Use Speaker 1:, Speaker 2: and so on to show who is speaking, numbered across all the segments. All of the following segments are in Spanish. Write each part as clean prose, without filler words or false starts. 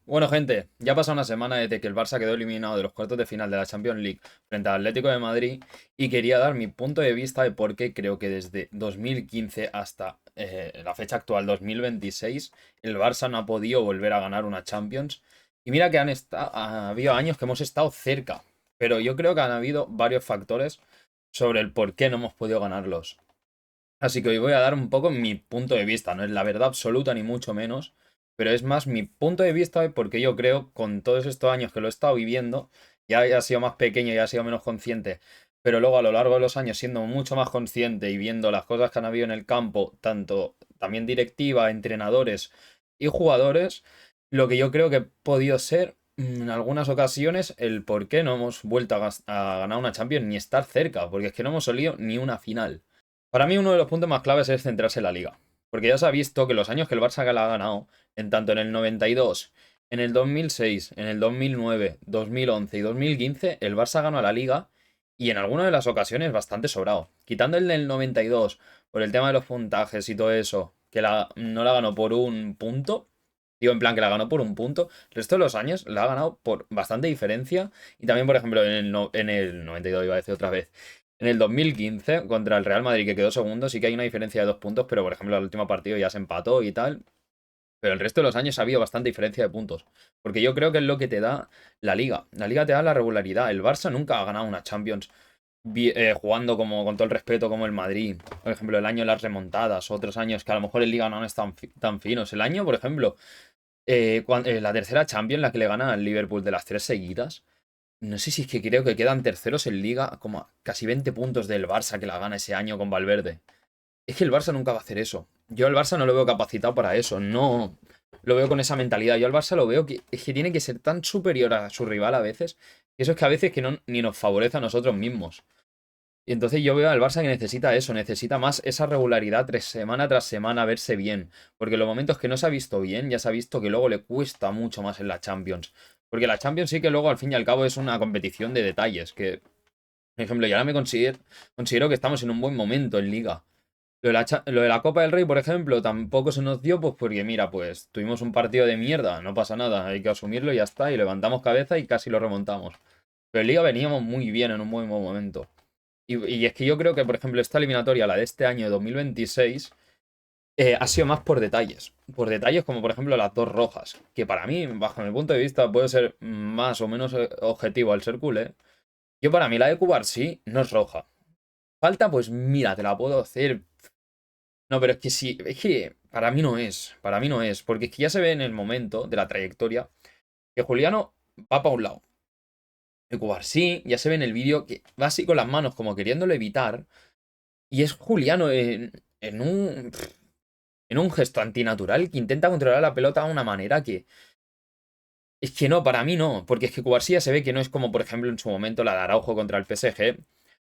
Speaker 1: Bueno, gente, ya ha pasado una semana desde que el Barça quedó eliminado de los cuartos de final de la Champions League frente al Atlético de Madrid y quería dar mi punto de vista de por qué creo que desde 2015 hasta la fecha actual, 2026, el Barça no ha podido volver a ganar una Champions. Y mira que ha habido años que hemos estado cerca, pero yo creo que han habido varios factores sobre el por qué no hemos podido ganarlos. Así que hoy voy a dar un poco mi punto de vista, no es la verdad absoluta ni mucho menos, pero es más mi punto de vista de porque yo creo, con todos estos años que lo he estado viviendo, ya he sido más pequeño, ya he sido menos consciente, pero luego a lo largo de los años siendo mucho más consciente y viendo las cosas que han habido en el campo, tanto también directiva, entrenadores y jugadores, lo que yo creo que he podido ser en algunas ocasiones el por qué no hemos vuelto a ganar una Champions ni estar cerca, porque es que no hemos salido ni una final. Para mí uno de los puntos más claves es centrarse en la liga. Porque ya se ha visto que los años que el Barça la ha ganado, en tanto en el 92, en el 2006, en el 2009, 2011 y 2015, el Barça ganó a la liga y en algunas de las ocasiones bastante sobrado. Quitando el del 92 por el tema de los puntajes y todo eso, que no la ganó por un punto, digo en plan que la ganó por un punto, el resto de los años la ha ganado por bastante diferencia y también, por ejemplo, en el 92 iba a decir otra vez. En el 2015, contra el Real Madrid, que quedó segundo, sí que hay una diferencia de 2 puntos, pero por ejemplo, el último partido ya se empató y tal. Pero el resto de los años ha habido bastante diferencia de puntos. Porque yo creo que es lo que te da la liga. La liga te da la regularidad. El Barça nunca ha ganado una Champions jugando como con todo el respeto como el Madrid. Por ejemplo, el año de las remontadas, otros años que a lo mejor el liga no es tan finos. El año, por ejemplo, la tercera Champions, la que le gana al Liverpool de las tres seguidas. No sé si es que creo que quedan terceros en liga, como a casi 20 puntos del Barça que la gana ese año con Valverde. Es que el Barça nunca va a hacer eso. Yo al Barça no lo veo capacitado para eso. No lo veo con esa mentalidad. Yo al Barça lo veo que es que tiene que ser tan superior a su rival a veces. Que eso es que a veces que no, ni nos favorece a nosotros mismos. Y entonces yo veo al Barça que necesita eso, necesita más esa regularidad semana tras semana verse bien. Porque en los momentos que no se ha visto bien, ya se ha visto que luego le cuesta mucho más en la Champions. Porque la Champions sí que luego al fin y al cabo es una competición de detalles. Que, por ejemplo, yo ahora considero que estamos en un buen momento en Liga. Lo de la Copa del Rey, por ejemplo, tampoco se nos dio, pues porque mira, pues tuvimos un partido de mierda, no pasa nada, hay que asumirlo y ya está, y levantamos cabeza y casi lo remontamos. Pero en Liga veníamos muy bien en un muy buen momento. Y es que yo creo que, por ejemplo, esta eliminatoria, la de este año 2026, ha sido más por detalles. Por detalles como, por ejemplo, las dos rojas. Que para mí, bajo mi punto de vista, puede ser más o menos objetivo al ser culé. Yo, para mí, la de Cubarsí no es roja. Falta, pues mira, te la puedo hacer. No, pero es que sí, es que para mí no es. Para mí no es. Porque es que ya se ve en el momento de la trayectoria que Juliano va para un lado. El Cubarsí ya se ve en el vídeo que va así con las manos, como queriéndolo evitar. Y es Juliano en un gesto antinatural que intenta controlar la pelota de una manera que. Es que no, para mí no. Porque es que Cubarsí se ve que no es como, por ejemplo, en su momento la de Araujo contra el PSG.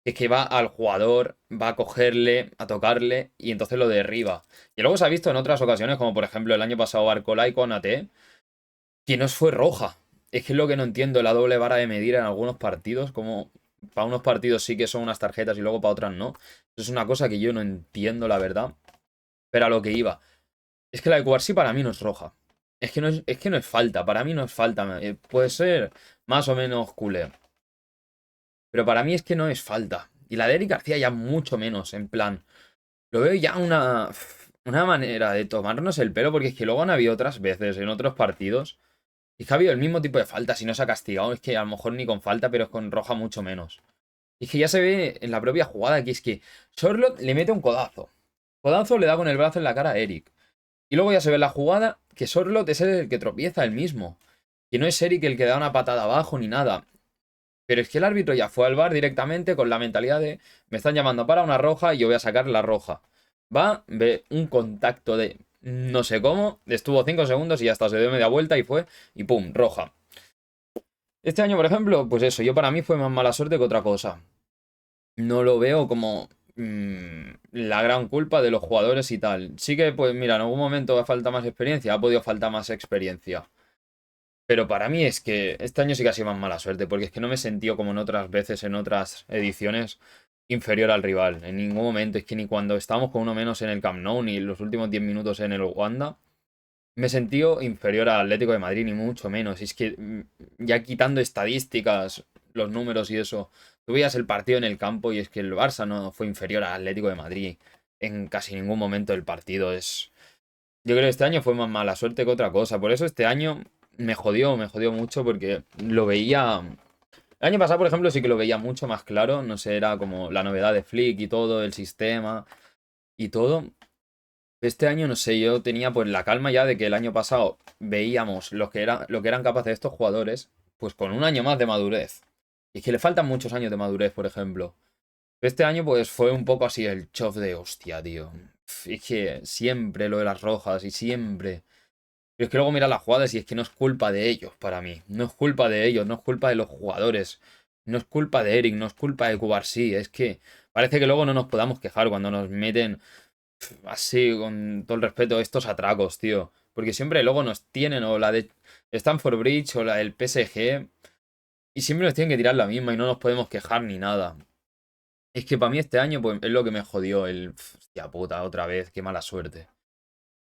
Speaker 1: Que es que va al jugador, va a cogerle, a tocarle y entonces lo derriba. Y luego se ha visto en otras ocasiones, como por ejemplo el año pasado Barcolai con AT, que no fue roja. Es que es lo que no entiendo, la doble vara de medir en algunos partidos, como para unos partidos sí que son unas tarjetas y luego para otras no. Eso es una cosa que yo no entiendo, la verdad. Pero a lo que iba. Es que la de Cubarsí para mí no es roja. Es que no es falta, para mí no es falta. Puede ser más o menos culé. Pero para mí es que no es falta. Y la de Eric García ya mucho menos, en plan. Lo veo ya una manera de tomarnos el pelo, porque es que luego han habido otras veces en otros partidos. Y que ha habido el mismo tipo de falta, si no se ha castigado, es que a lo mejor ni con falta, pero es con roja mucho menos. Y es que ya se ve en la propia jugada que es que Sorloth le mete un codazo. Codazo le da con el brazo en la cara a Eric. Y luego ya se ve en la jugada que Sorloth es el que tropieza el mismo. Que no es Eric el que da una patada abajo ni nada. Pero es que el árbitro ya fue al bar directamente con la mentalidad de me están llamando para una roja y yo voy a sacar la roja. Va, ve un contacto de no sé cómo, estuvo 5 segundos y ya está, se dio media vuelta y fue, y pum, roja. Este año, por ejemplo, pues eso, yo para mí fue más mala suerte que otra cosa. No lo veo como la gran culpa de los jugadores y tal. Sí que, pues mira, en algún momento ha falta más experiencia, ha podido faltar más experiencia. Pero para mí es que este año sí que ha sido más mala suerte, porque es que no me he sentido como en otras veces, en otras ediciones, inferior al rival. En ningún momento, es que ni cuando estábamos con uno menos en el Camp Nou, ni los últimos 10 minutos en el Wanda. me sentí inferior al Atlético de Madrid, ni mucho menos. Y es que ya quitando estadísticas, los números y eso, tú veías el partido en el campo y es que el Barça no fue inferior al Atlético de Madrid en casi ningún momento del partido. Yo creo que este año fue más mala suerte que otra cosa. Por eso este año me jodió mucho porque lo veía. El año pasado, por ejemplo, sí que lo veía mucho más claro. No sé, era como la novedad de Flick y todo, el sistema y todo. Este año, no sé, yo tenía pues la calma ya de que el año pasado veíamos lo que eran capaces estos jugadores, pues con un año más de madurez. Y es que le faltan muchos años de madurez, por ejemplo. Este año, pues fue un poco así el chof de hostia, tío. Es que siempre lo de las rojas y siempre. Pero es que luego mira las jugadas y es que no es culpa de ellos para mí. No es culpa de ellos, no es culpa de los jugadores. No es culpa de Eric, no es culpa de Cubarsí. Es que parece que luego no nos podamos quejar cuando nos meten así, con todo el respeto, estos atracos, tío. Porque siempre luego nos tienen, o la de Stamford Bridge, o la del PSG, y siempre nos tienen que tirar la misma y no nos podemos quejar ni nada. Es que para mí este año, pues, es lo que me jodió el. Hostia puta, otra vez, qué mala suerte.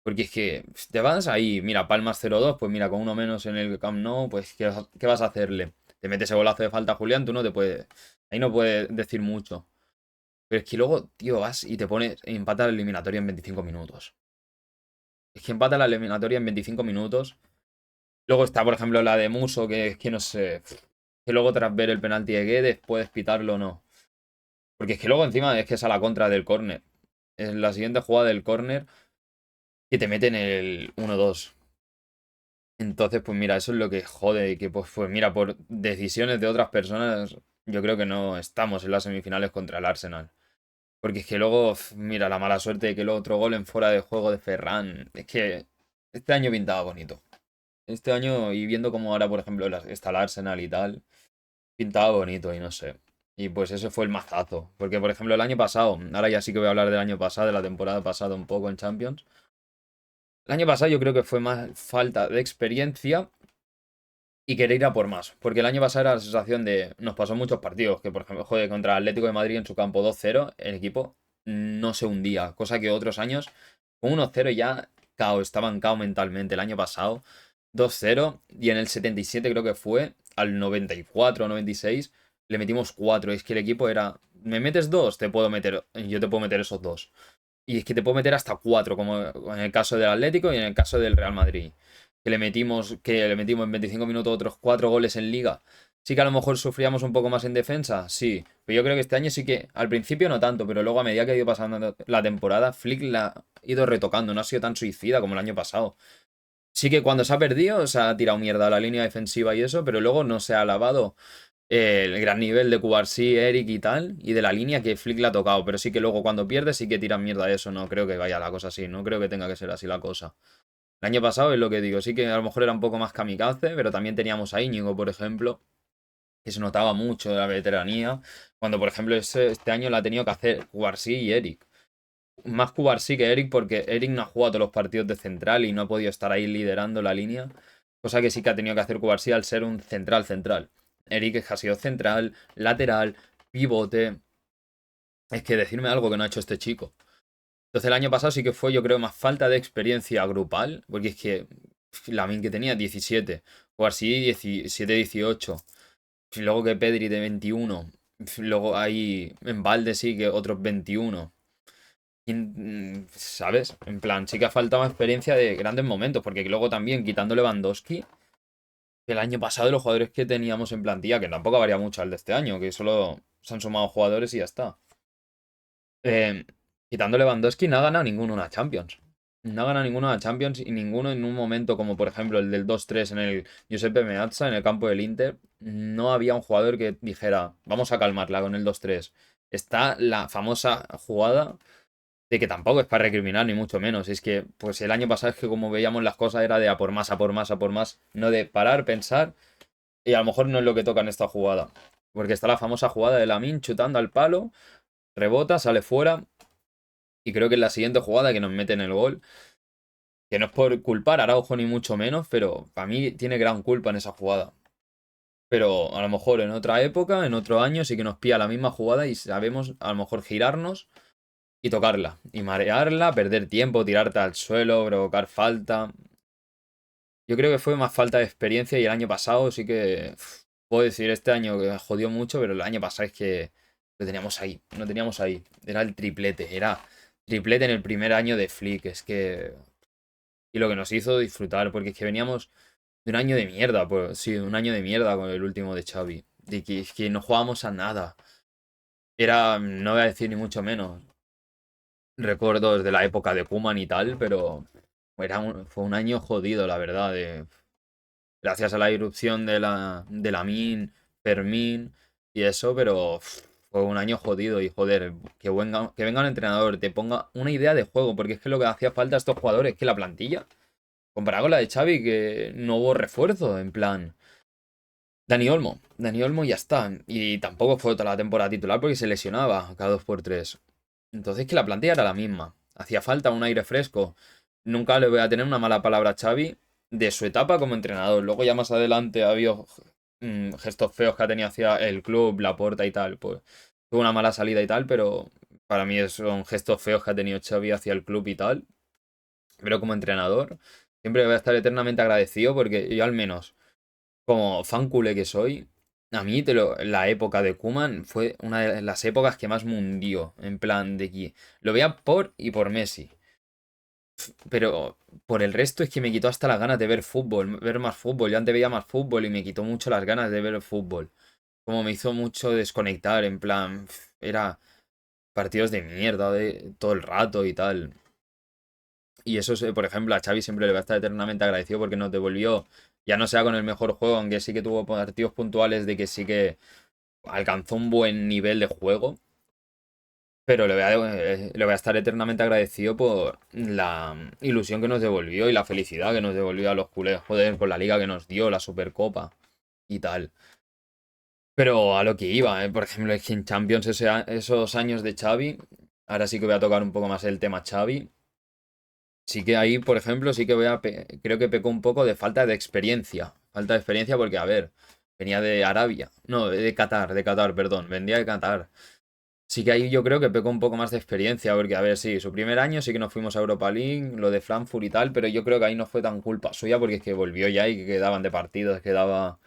Speaker 1: Porque es que te vas ahí, mira, Palmas 0-2, pues mira, con uno menos en el Camp Nou, pues ¿qué vas a hacerle? Te metes ese golazo de falta a Julián, tú no te puedes. Ahí no puedes decir mucho. Pero es que luego, tío, vas y te pones, empata la eliminatoria en 25 minutos. Es que empata la eliminatoria en 25 minutos. Luego está, por ejemplo, la de Muso, que es que no sé. Que luego tras ver el penalti de Guedes puedes pitarlo o no. Porque es que luego encima es que es a la contra del córner. En la siguiente jugada del córner que te meten el 1-2. Entonces, pues mira, eso es lo que jode. Y que pues mira, por decisiones de otras personas, yo creo que no estamos en las semifinales contra el Arsenal. Porque es que luego, mira, la mala suerte de que luego otro gol en fuera de juego de Ferran. Es que este año pintaba bonito. Este año, y viendo cómo ahora, por ejemplo, está el Arsenal y tal, pintaba bonito y no sé. Y pues ese fue el mazazo. Porque, por ejemplo, el año pasado, ahora ya sí que voy a hablar del año pasado, de la temporada pasada un poco en Champions. El año pasado yo creo que fue más falta de experiencia y querer ir a por más. Porque el año pasado era la sensación de. Nos pasó muchos partidos, que por ejemplo, joder, contra el Atlético de Madrid en su campo 2-0, el equipo no se hundía. Cosa que otros años, con 1-0 ya cao, estaban cao mentalmente. El año pasado 2-0 y en el 77 creo que fue, al 94 o 96, le metimos 4. Es que el equipo era, me metes 2, te puedo meter, yo te puedo meter esos 2. Y es que te puedo meter hasta 4, como en el caso del Atlético y en el caso del Real Madrid. Que le metimos en 25 minutos otros 4 goles en Liga. Sí que a lo mejor sufríamos un poco más en defensa, sí. Pero yo creo que este año sí que, al principio no tanto, pero luego a medida que ha ido pasando la temporada, Flick la ha ido retocando, no ha sido tan suicida como el año pasado. Sí que cuando se ha perdido, se ha tirado mierda a la línea defensiva y eso, pero luego no se ha alabado el gran nivel de Cubarsí, Eric y tal, y de la línea que Flick le ha tocado. Pero sí que luego cuando pierde, sí que tiran mierda a eso. No creo que vaya la cosa así, no creo que tenga que ser así la cosa. El año pasado es lo que digo, sí que a lo mejor era un poco más kamikaze, pero también teníamos a Íñigo, por ejemplo, que se notaba mucho de la veteranía. Cuando, por ejemplo, este año la ha tenido que hacer Cubarsí y Eric. Más Cubarsí que Eric, porque Eric no ha jugado todos los partidos de central y no ha podido estar ahí liderando la línea. Cosa que sí que ha tenido que hacer Cubarsí al ser un central central. Eric es que ha sido central, lateral, pivote. Es que decirme algo que no ha hecho este chico. Entonces el año pasado sí que fue, yo creo, más falta de experiencia grupal, porque es que Lamine que tenía 17, Cubarsí 17, 18. Y luego que Pedri de 21. Luego hay en Valde sí que otros 21. ¿Sabes? En plan, sí que ha faltado experiencia de grandes momentos, porque luego también, quitando Lewandowski, el año pasado los jugadores que teníamos en plantilla, que tampoco varía mucho al de este año, que solo se han sumado jugadores y ya está. Eh, quitando Lewandowski, no ha ganado ninguno una Champions. No ha ganado ninguno una Champions y ninguno en un momento como por ejemplo el del 2-3 en el Giuseppe Meazza, en el campo del Inter, no había un jugador que dijera, vamos a calmarla con el 2-3. Está la famosa jugada de que tampoco es para recriminar, ni mucho menos. Es que, pues el año pasado es que como veíamos las cosas era de a por más, a por más, a por más. No de parar, pensar. Y a lo mejor no es lo que toca en esta jugada. Porque está la famosa jugada de Lamine chutando al palo, rebota, sale fuera. Y creo que es la siguiente jugada que nos mete en el gol. Que no es por culpar a Araujo ni mucho menos, pero para mí tiene gran culpa en esa jugada. Pero a lo mejor en otra época, en otro año, sí que nos pilla la misma jugada y sabemos a lo mejor girarnos y tocarla. Y marearla, perder tiempo, tirarte al suelo, provocar falta. Yo creo que fue más falta de experiencia y el año pasado sí que puedo decir este año que jodió mucho, pero el año pasado es que lo teníamos ahí, no teníamos ahí. Era el triplete, era triplete en el primer año de Flick, es que... Y lo que nos hizo disfrutar, porque es que veníamos de un año de mierda, pues sí, un año de mierda con el último de Xavi. De que, es que no jugábamos a nada. Era, no voy a decir ni mucho menos, recuerdos de la época de Koeman y tal, pero fue un año jodido, la verdad, gracias a la irrupción de Lamine, Fermín y eso, pero fue un año jodido y joder, que venga un entrenador, te ponga una idea de juego, porque es que lo que hacía falta a estos jugadores, que la plantilla, comparado con la de Xavi, que no hubo refuerzo, en plan, Dani Olmo y ya está, y tampoco fue toda la temporada titular porque se lesionaba cada 2 por 3. Entonces que la plantilla era la misma, hacía falta un aire fresco. Nunca le voy a tener una mala palabra a Xavi de su etapa como entrenador. Luego ya más adelante ha habido gestos feos que ha tenido hacia el club, la puerta y tal. Pues tuvo una mala salida y tal, pero para mí son gestos feos que ha tenido Xavi hacia el club y tal. Pero como entrenador, siempre voy a estar eternamente agradecido porque yo al menos, como fan culé que soy, a mí la época de Koeman fue una de las épocas que más me hundió. En plan de que lo veía por y por Messi. Pero por el resto es que me quitó hasta las ganas de ver fútbol, ver más fútbol. Yo antes veía más fútbol y me quitó mucho las ganas de ver el fútbol. Como me hizo mucho desconectar, en plan, era partidos de mierda de todo el rato y tal. Y eso, por ejemplo, a Xavi siempre le va a estar eternamente agradecido porque nos devolvió, ya no sea con el mejor juego, aunque sí que tuvo partidos puntuales de que sí que alcanzó un buen nivel de juego. Pero le voy a estar eternamente agradecido por la ilusión que nos devolvió y la felicidad que nos devolvió a los culés, joder, con la liga que nos dio, la Supercopa y tal. Pero a lo que iba, por ejemplo, es que en Champions esos años de Xavi, ahora sí que voy a tocar un poco más el tema Xavi. Sí que ahí, por ejemplo, sí que creo que pecó un poco de falta de experiencia. Falta de experiencia porque, a ver, venía de Arabia, no, de Qatar, perdón, vendía de Qatar. Sí que ahí yo creo que pecó un poco más de experiencia, porque a ver, sí, su primer año sí que nos fuimos a Europa League, lo de Frankfurt y tal, pero yo creo que ahí no fue tan culpa suya, porque es que volvió ya y que quedaban de partidos, quedaba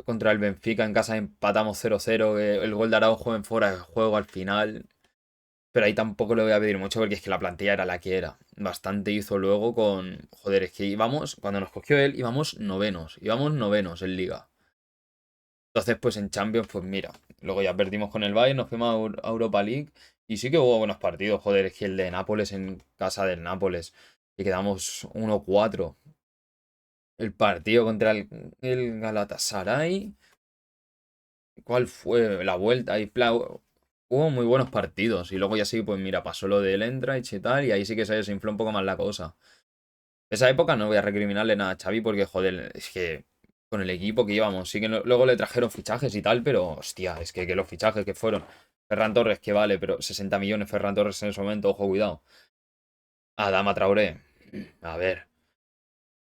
Speaker 1: contra el Benfica en casa empatamos 0-0, el gol de Araujo en fuera de juego al final, pero ahí tampoco le voy a pedir mucho porque es que la plantilla era la que era. Bastante hizo luego joder, es que íbamos, cuando nos cogió él, íbamos novenos en liga. Entonces, pues en Champions, pues mira, luego ya perdimos con el Bayern, nos fuimos a Europa League y sí que hubo buenos partidos, joder, es que el de Nápoles en casa del Nápoles, que quedamos 1-4. El partido contra el Galatasaray, ¿cuál fue? La vuelta, hubo muy buenos partidos y luego ya sí, pues mira, pasó lo del Eintracht y tal y ahí sí que se desinfló un poco más la cosa. Esa época no voy a recriminarle nada a Xavi porque, joder, es que con el equipo que íbamos, sí que luego le trajeron fichajes y tal, pero hostia, es que los fichajes que fueron. Ferran Torres, que vale, pero 60 millones Ferran Torres en ese momento, ojo, cuidado. Adama Traoré, a ver,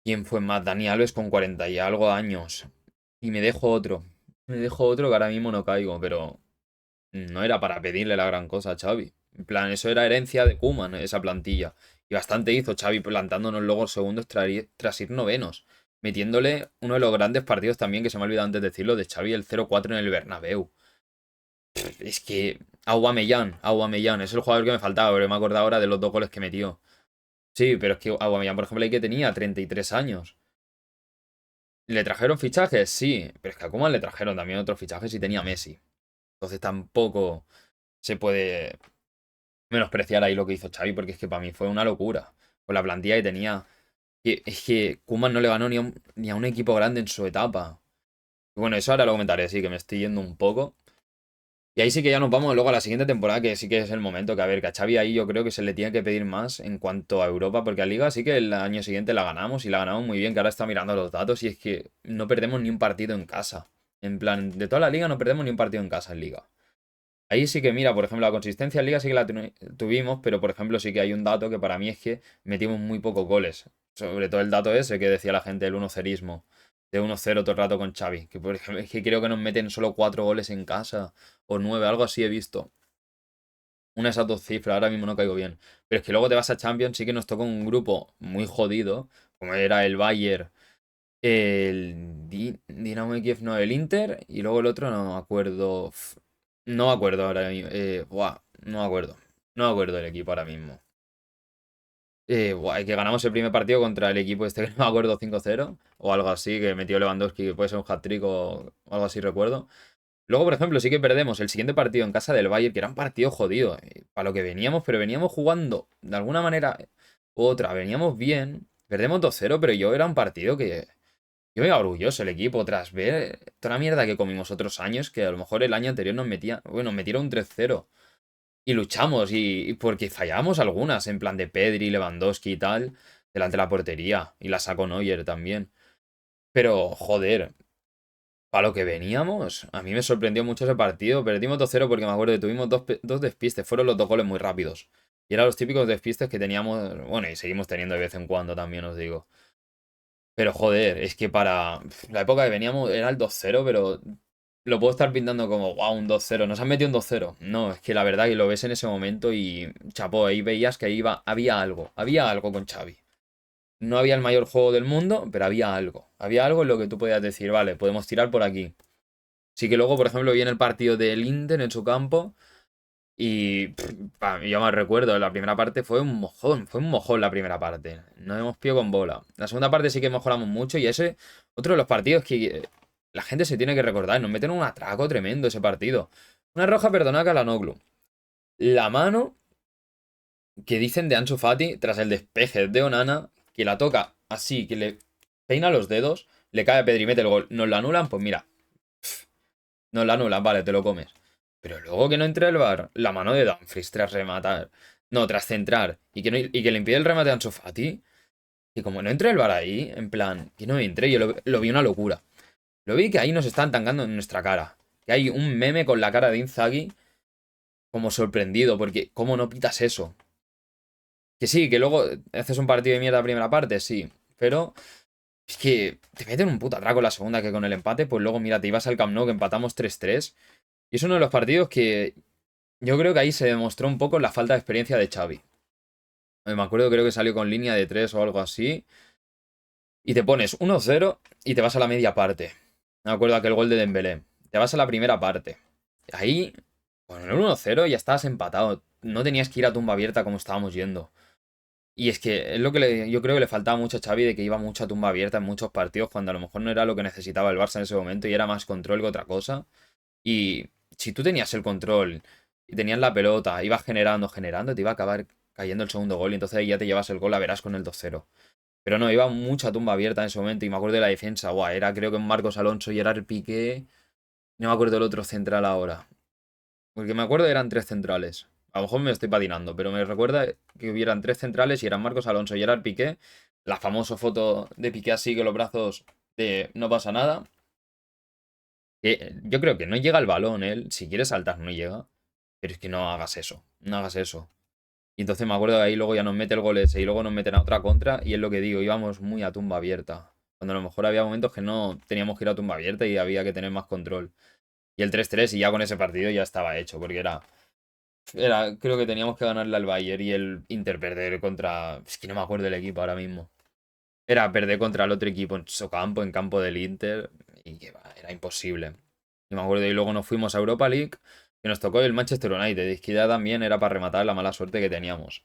Speaker 1: ¿quién fue más? Dani Alves con 40 y algo años. Y me dejo otro. Me dejo otro que ahora mismo no caigo, pero no era para pedirle la gran cosa a Xavi. En plan, eso era herencia de Koeman, esa plantilla. Y bastante hizo Xavi plantándonos luego segundos tras ir novenos. Metiéndole uno de los grandes partidos también, que se me ha olvidado antes decirlo, de Xavi, el 0-4 en el Bernabéu. Es que Aubameyang, es el jugador que me faltaba, pero me acuerdo ahora de los 2 goles que metió. Sí, pero es que Aubameyang, por ejemplo, ahí que tenía 33 años. ¿Le trajeron fichajes? Sí, pero es que a Koeman le trajeron también otros fichajes y tenía Messi. Entonces tampoco se puede menospreciar ahí lo que hizo Xavi, porque es que para mí fue una locura. Con la plantilla que tenía. Es que Koeman no le ganó ni a un equipo grande en su etapa. Y bueno, eso ahora lo comentaré, sí, que me estoy yendo un poco. Y ahí sí que ya nos vamos luego a la siguiente temporada, que sí que es el momento que, a ver, que a Xavi ahí yo creo que se le tiene que pedir más en cuanto a Europa, porque a Liga sí que el año siguiente la ganamos y la ganamos muy bien, que ahora está mirando los datos y es que no perdemos ni un partido en casa. En plan, de toda la Liga no perdemos ni un partido en casa en Liga. Ahí sí que, mira, por ejemplo, la consistencia en Liga sí que la tuvimos, pero por ejemplo sí que hay un dato que para mí es que metimos muy pocos goles. Sobre todo el dato ese que decía la gente, el 1-0ismo. De 1-0 todo el rato con Xavi. Que por ejemplo, es que creo que nos meten solo 4 goles en casa. O 9, algo así he visto. Una de esas dos cifras, ahora mismo no caigo bien. Pero es que luego te vas a Champions, sí que nos toca un grupo muy jodido. como era el Bayern, Dinamo de Kiev, no, el Inter, y luego el otro no me acuerdo. No me acuerdo ahora mismo. Buah, no me acuerdo. No me acuerdo del equipo ahora mismo. Buah, que ganamos el primer partido contra el equipo este que no me acuerdo 5-0 o algo así, que metió Lewandowski, que puede ser un hat-trick o algo así, recuerdo. Luego, por ejemplo, sí que perdemos el siguiente partido en casa del Bayern, que era un partido jodido, para lo que veníamos, pero veníamos jugando de alguna manera u otra, veníamos bien. Perdemos 2-0, pero yo era un partido que yo me iba orgulloso el equipo tras ver toda la mierda que comimos otros años, que a lo mejor el año anterior nos metía, bueno, metieron un 3-0. Y luchamos, y porque fallamos algunas, en plan de Pedri, Lewandowski y tal, delante de la portería. Y la sacó Neuer también. Pero, joder, para lo que veníamos, a mí me sorprendió mucho ese partido. Perdimos 2-0 porque me acuerdo que tuvimos dos despistes. Fueron los dos goles muy rápidos. Y eran los típicos despistes que teníamos, bueno, y seguimos teniendo de vez en cuando también, os digo. Pero joder, es que para la época que veníamos era el 2-0, pero lo puedo estar pintando como, wow, un 2-0. Nos han metido un 2-0. No, es que la verdad que lo ves en ese momento y chapó, ahí veías que había algo con Xavi. No había el mayor juego del mundo, pero había algo. Había algo en lo que tú podías decir, vale, podemos tirar por aquí. Sí que luego, por ejemplo, vi en el partido del Inter en su campo y yo me recuerdo, la primera parte fue un mojón la primera parte. No hemos pío con bola. La segunda parte sí que mejoramos mucho y ese, otro de los partidos que la gente se tiene que recordar. Nos meten un atraco tremendo ese partido. Una roja perdonada a Calhanoglu. La mano que dicen de Ansu Fati tras el despeje de Onana, que la toca así, que le peina los dedos, le cae a Pedri y mete el gol. ¿Nos la anulan? Pues mira, nos la anulan, vale, te lo comes. Pero luego que no entre el VAR, la mano de Dumfries tras rematar, no, tras centrar, y que, no, y que le impide el remate a Ansu Fati, y como no entre el VAR ahí, en plan, que no entre, yo lo vi una locura. Lo vi que ahí nos están tangando en nuestra cara. Que hay un meme con la cara de Inzaghi como sorprendido, porque ¿cómo no pitas eso? Que sí, que luego haces un partido de mierda primera parte, sí, pero es que te meten un puto atraco la segunda que con el empate, pues luego mira, te ibas al Camp Nou que empatamos 3-3. Y es uno de los partidos que yo creo que ahí se demostró un poco la falta de experiencia de Xavi. Me acuerdo, creo que salió con línea de 3 o algo así. Y te pones 1-0 y te vas a la media parte. Me acuerdo aquel gol de Dembélé. Te vas a la primera parte. Ahí, con el 1-0 ya estabas empatado. No tenías que ir a tumba abierta como estábamos yendo. Y es que es lo que yo creo que le faltaba mucho a Xavi de que iba mucho a tumba abierta en muchos partidos cuando a lo mejor no era lo que necesitaba el Barça en ese momento y era más control que otra cosa. Y si tú tenías el control y tenías la pelota, ibas generando, te iba a acabar cayendo el segundo gol y entonces ahí ya te llevas el gol, a verás con el 2-0. Pero no, iba mucha tumba abierta en ese momento y me acuerdo de la defensa, guau, era creo que Marcos Alonso y Gerard Piqué, no me acuerdo del otro central ahora. Porque me acuerdo que eran tres centrales. A lo mejor me estoy patinando, pero me recuerda que hubieran tres centrales y eran Marcos Alonso y Gerard Piqué. La famosa foto de Piqué así que los brazos de no pasa nada. Yo creo que no llega el balón él. Si quiere saltar, no llega. Pero es que no hagas eso. No hagas eso. Y entonces me acuerdo de ahí luego ya nos mete el gol ese y luego nos meten a otra contra. Y es lo que digo, íbamos muy a tumba abierta. Cuando a lo mejor había momentos que no teníamos que ir a tumba abierta y había que tener más control. Y el 3-3 y ya con ese partido ya estaba hecho, porque creo que teníamos que ganarle al Bayern y el Inter perder contra. Es que no me acuerdo del equipo ahora mismo. Era perder contra el otro equipo en su campo, en campo del Inter. Y que va, era imposible. Y me acuerdo, y luego nos fuimos a Europa League, que nos tocó el Manchester United. Y que ya también era para rematar la mala suerte que teníamos.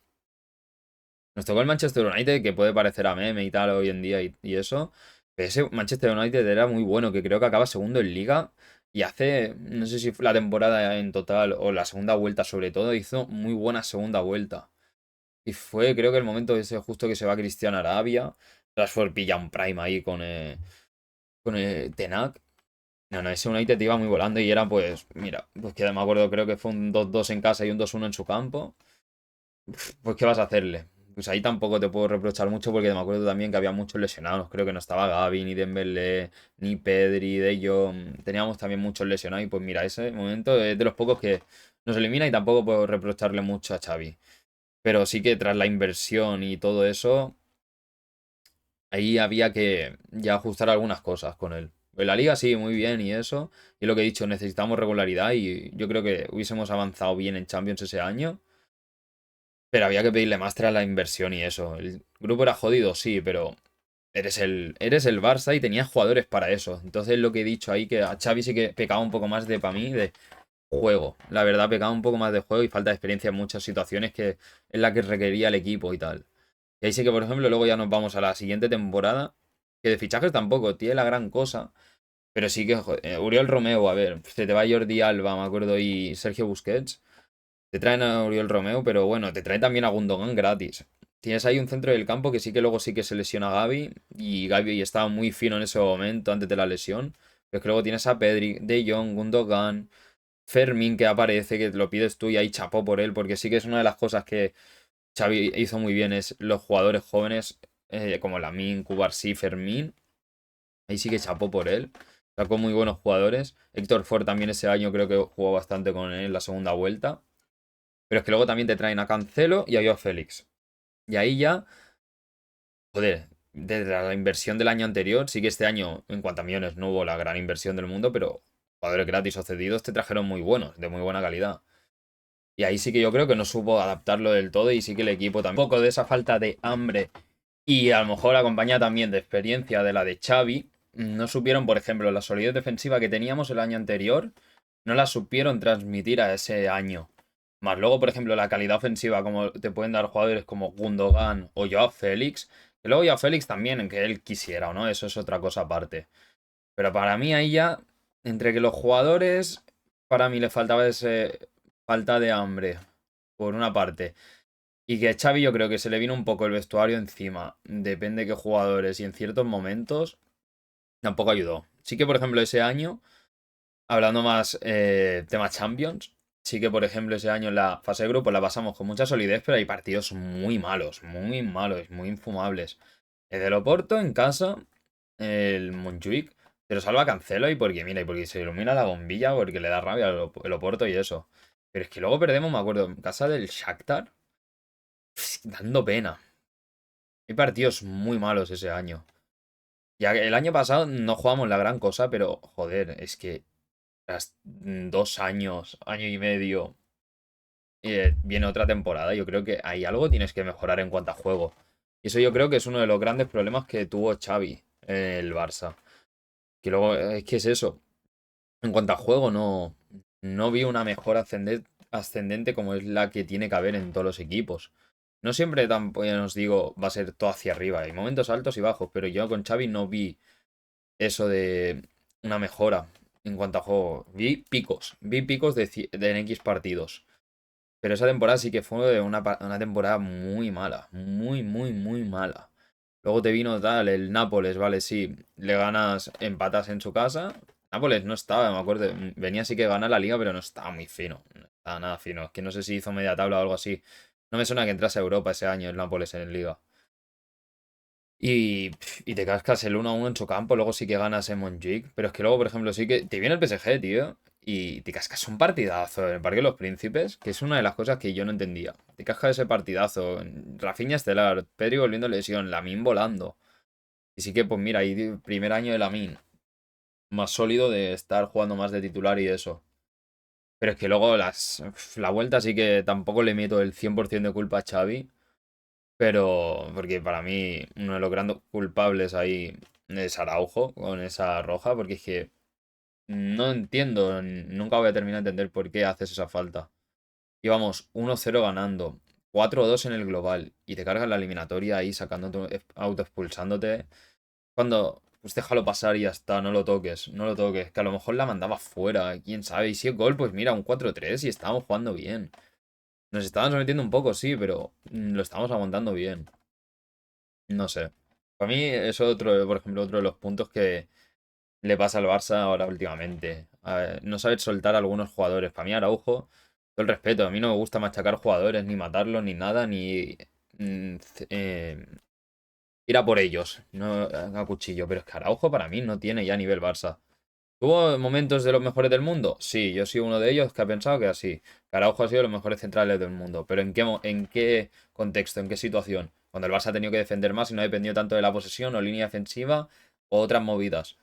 Speaker 1: Nos tocó el Manchester United, que puede parecer a meme y tal hoy en día y eso. Pero ese Manchester United era muy bueno, que creo que acaba segundo en liga. Y hace, no sé si fue la temporada en total o la segunda vuelta sobre todo, hizo muy buena segunda vuelta. Y fue, creo que el momento ese justo que se va Cristiano a Arabia. Rashford pilla un prime ahí con Tenac. No, no, ese United iba muy volando y era pues, mira, pues que me acuerdo, creo que fue un 2-2 en casa y un 2-1 en su campo. Pues, ¿qué vas a hacerle? Pues ahí tampoco te puedo reprochar mucho porque me acuerdo también que había muchos lesionados. Creo que no estaba Gavi, ni Dembélé, ni Pedri, De Jong. Teníamos también muchos lesionados y pues mira, ese momento es de los pocos que nos elimina y tampoco puedo reprocharle mucho a Xavi. Pero sí que tras la inversión y todo eso, ahí había que ya ajustar algunas cosas con él. En la liga sí, muy bien y eso. Y lo que he dicho, necesitamos regularidad y yo creo que hubiésemos avanzado bien en Champions ese año. Pero había que pedirle más tras la inversión y eso. El grupo era jodido, sí, pero eres el Barça y tenías jugadores para eso. Entonces lo que he dicho ahí, que a Xavi sí que pecaba un poco más de, para mí, de juego. La verdad, pecaba un poco más de juego y falta de experiencia en muchas situaciones que es la que requería el equipo y tal. Y ahí sí que, por ejemplo, luego ya nos vamos a la siguiente temporada, que de fichajes tampoco tiene la gran cosa, pero sí que, Uriel Romeo, a ver, se te va Jordi Alba, me acuerdo, y Sergio Busquets. Te traen a Uriel Romeo, pero bueno, te traen también a Gundogan gratis. Tienes ahí un centro del campo que sí que luego sí que se lesiona a Gavi, y Gavi estaba muy fino en ese momento antes de la lesión. Pero es que luego tienes a Pedri, De Jong, Gundogan, Fermín que aparece, que lo pides tú y ahí chapó por él, porque sí que es una de las cosas que Xavi hizo muy bien, es los jugadores jóvenes, como Lamine, Cubarsí, Fermín, ahí sí que chapó por él. Sacó muy buenos jugadores. Héctor Ford también ese año creo que jugó bastante con él en la segunda vuelta. Pero es que luego también te traen a Cancelo y a Joao Félix. Y ahí ya, joder, desde la inversión del año anterior, sí que este año, en cuanto a millones, no hubo la gran inversión del mundo, pero jugadores gratis o cedidos te trajeron muy buenos, de muy buena calidad. Y ahí sí que yo creo que no supo adaptarlo del todo y sí que el equipo también. Un poco de esa falta de hambre y a lo mejor acompañada también de experiencia de la de Xavi, no supieron, por ejemplo, la solidez defensiva que teníamos el año anterior, no la supieron transmitir a ese año. Más luego, por ejemplo, la calidad ofensiva, como te pueden dar jugadores como Gundogan o Joao Félix, que luego Joao Félix también, en que él quisiera o no, eso es otra cosa aparte. Pero para mí ahí ya, entre que los jugadores, para mí le faltaba ese falta de hambre, por una parte. Y que Xavi yo creo que se le vino un poco el vestuario encima. Depende de qué jugadores y en ciertos momentos tampoco ayudó. Sí que, por ejemplo, ese año, hablando más tema Champions, sí que, por ejemplo, ese año en la fase de grupo la pasamos con mucha solidez, pero hay partidos muy malos, muy infumables. El del Oporto en casa, el Montjuic, pero salva Cancelo y porque, mira, y porque se ilumina la bombilla, porque le da rabia el Oporto y eso. Pero es que luego perdemos, me acuerdo, en casa del Shakhtar, dando pena. Hay partidos muy malos ese año. Ya que el año pasado no jugamos la gran cosa, pero joder, es que tras 2 años, año y medio, viene otra temporada. Yo creo que hay algo tienes que mejorar en cuanto a juego. Y eso yo creo que es uno de los grandes problemas que tuvo Xavi en el Barça. Que luego, es que es eso. En cuanto a juego, no vi una mejora ascendente como es la que tiene que haber en todos los equipos. No siempre tampoco, ya os digo, va a ser todo hacia arriba. Hay momentos altos y bajos, pero yo con Xavi no vi eso de una mejora en cuanto a juego. Vi picos de en X partidos. Pero esa temporada sí que fue una temporada muy mala, muy mala. Luego te vino tal, el Nápoles, vale, sí, le ganas, empatas en su casa. Nápoles no estaba, me acuerdo, venía sí que ganar la liga, pero no estaba muy fino, no estaba nada fino. Es que no sé si hizo media tabla o algo así. No me suena que entrase a Europa ese año el Nápoles en liga. Y te cascas el 1-1 en su campo, luego sí que ganas en Montjuic. Pero es que luego, por ejemplo, sí que te viene el PSG, tío. Y te cascas un partidazo en el Parque de los Príncipes, que es una de las cosas que yo no entendía. Te cascas ese partidazo. Rafinha estelar, Pedri volviendo de lesión, Lamine volando. Y sí que, pues mira, ahí primer año de Lamine. Más sólido de estar jugando más de titular y eso. Pero es que luego la vuelta sí que tampoco le meto el 100% de culpa a Xavi. Pero, porque para mí uno de los grandes culpables ahí es Araujo con esa roja, porque es que no entiendo, nunca voy a terminar de entender por qué haces esa falta. Íbamos 1-0 ganando, 4-2 en el global, y te cargas la eliminatoria ahí sacándote, autoexpulsándote. Cuando, pues déjalo pasar y ya está, no lo toques, no lo toques, que a lo mejor la mandaba fuera, quién sabe. Y si es gol, pues mira, un 4-3 y estábamos jugando bien. Nos estaban sometiendo un poco, sí, pero lo estamos aguantando bien. No sé. Para mí es otro, por ejemplo, otro de los puntos que le pasa al Barça ahora últimamente. A ver, no saber soltar a algunos jugadores. Para mí Araujo, todo el respeto, a mí no me gusta machacar jugadores, ni matarlos, ni nada, ni ir a por ellos, no a cuchillo. Pero es que Araujo para mí no tiene ya nivel Barça. ¿Tuvo momentos de los mejores del mundo? Sí, yo soy uno de ellos que ha pensado que así. Que Araujo ha sido de los mejores centrales del mundo. Pero ¿en qué contexto? ¿En qué situación? Cuando el Barça ha tenido que defender más y no ha dependido tanto de la posesión o línea defensiva o otras movidas.